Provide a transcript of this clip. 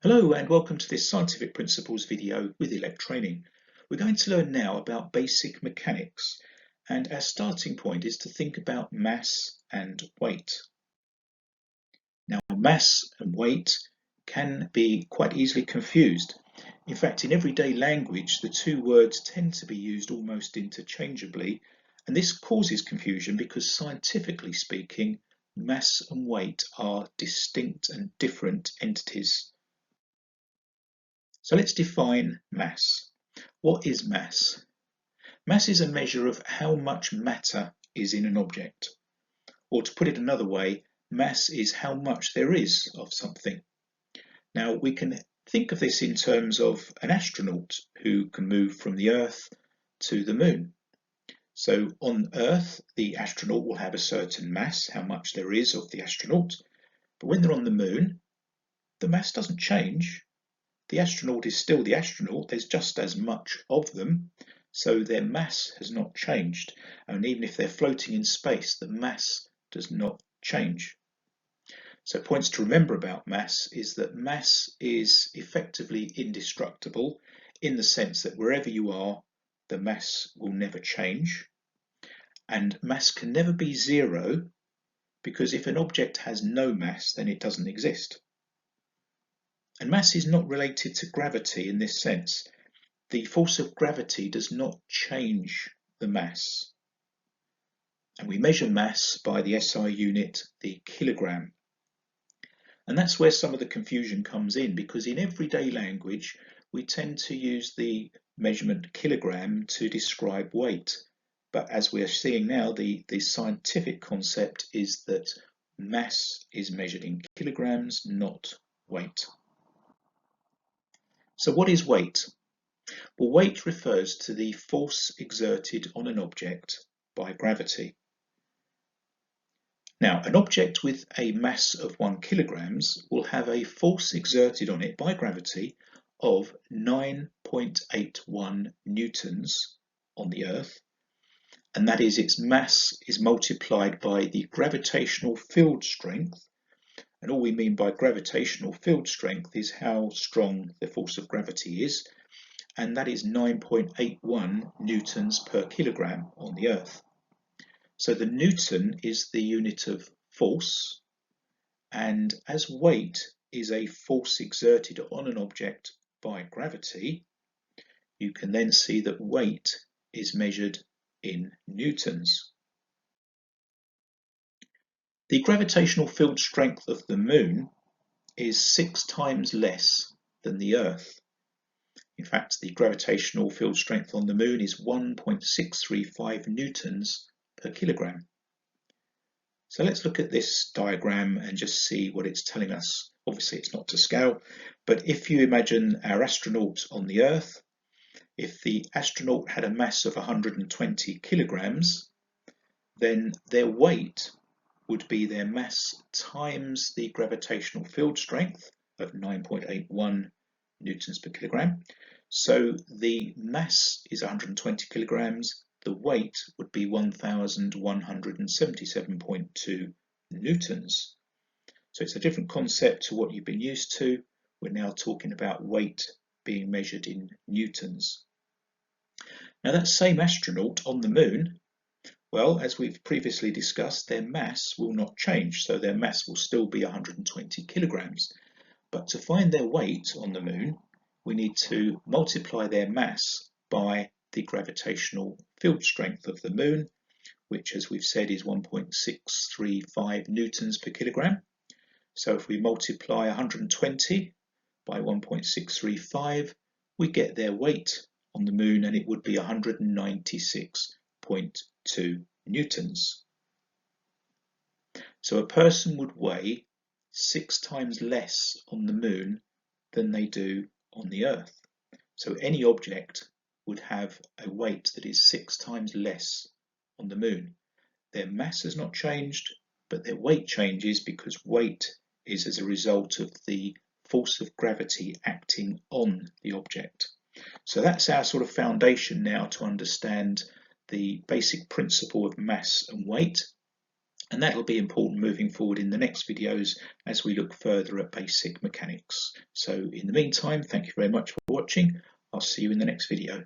Hello and welcome to this scientific principles video with Elec Training. We're going to learn now about basic mechanics, and our starting point is to think about mass and weight. Now, mass and weight can be quite easily confused. In fact, in everyday language, the two words tend to be used almost interchangeably, and this causes confusion because scientifically speaking, mass and weight are distinct and different entities. So let's define mass. What is mass? Mass is a measure of how much matter is in an object. Or to put it another way, mass is how much there is of something. Now we can think of this in terms of an astronaut who can move from the Earth to the Moon. So on Earth, the astronaut will have a certain mass, how much there is of the astronaut. But when they're on the Moon, the mass doesn't change. The astronaut is still the astronaut, there's just as much of them, so their mass has not changed. And even if they're floating in space, the mass does not change. So points to remember about mass is that mass is effectively indestructible in the sense that wherever you are, the mass will never change. And mass can never be zero, because if an object has no mass, then it doesn't exist. And mass is not related to gravity in this sense. The force of gravity does not change the mass. And we measure mass by the SI unit, the kilogram. And that's where some of the confusion comes in, because in everyday language, we tend to use the measurement kilogram to describe weight. But as we're seeing now, the scientific concept is that mass is measured in kilograms, not weight. So what is weight? Well, weight refers to the force exerted on an object by gravity. Now, an object with a mass of 1 kilograms will have a force exerted on it by gravity of 9.81 newtons on the Earth, and that is its mass is multiplied by the gravitational field strength. And all we mean by gravitational field strength is how strong the force of gravity is, and that is 9.81 newtons per kilogram on the Earth. So the newton is the unit of force, and as weight is a force exerted on an object by gravity, you can then see that weight is measured in newtons. The gravitational field strength of the Moon is 6 times less than the Earth. In fact, the gravitational field strength on the Moon is 1.635 newtons per kilogram. So let's look at this diagram and just see what it's telling us. Obviously it's not to scale, but if you imagine our astronaut on the Earth, if the astronaut had a mass of 120 kilograms, then their weight would be their mass times the gravitational field strength of 9.81 newtons per kilogram. So the mass is 120 kilograms, the weight would be 1,177.2 newtons. So it's a different concept to what you've been used to. We're now talking about weight being measured in newtons. Now that same astronaut on the Moon, well, as we've previously discussed, their mass will not change, so their mass will still be 120 kilograms. But to find their weight on the Moon, we need to multiply their mass by the gravitational field strength of the Moon, which, as we've said, is 1.635 newtons per kilogram. So if we multiply 120 by 1.635, we get their weight on the Moon, and it would be 196.2 newtons. So a person would weigh 6 times less on the Moon than they do on the Earth. So any object would have a weight that is 6 times less on the Moon. Their mass has not changed, but their weight changes because weight is as a result of the force of gravity acting on the object. So that's our sort of foundation now to understand the basic principle of mass and weight. And that'll be important moving forward in the next videos as we look further at basic mechanics. So in the meantime, thank you very much for watching. I'll see you in the next video.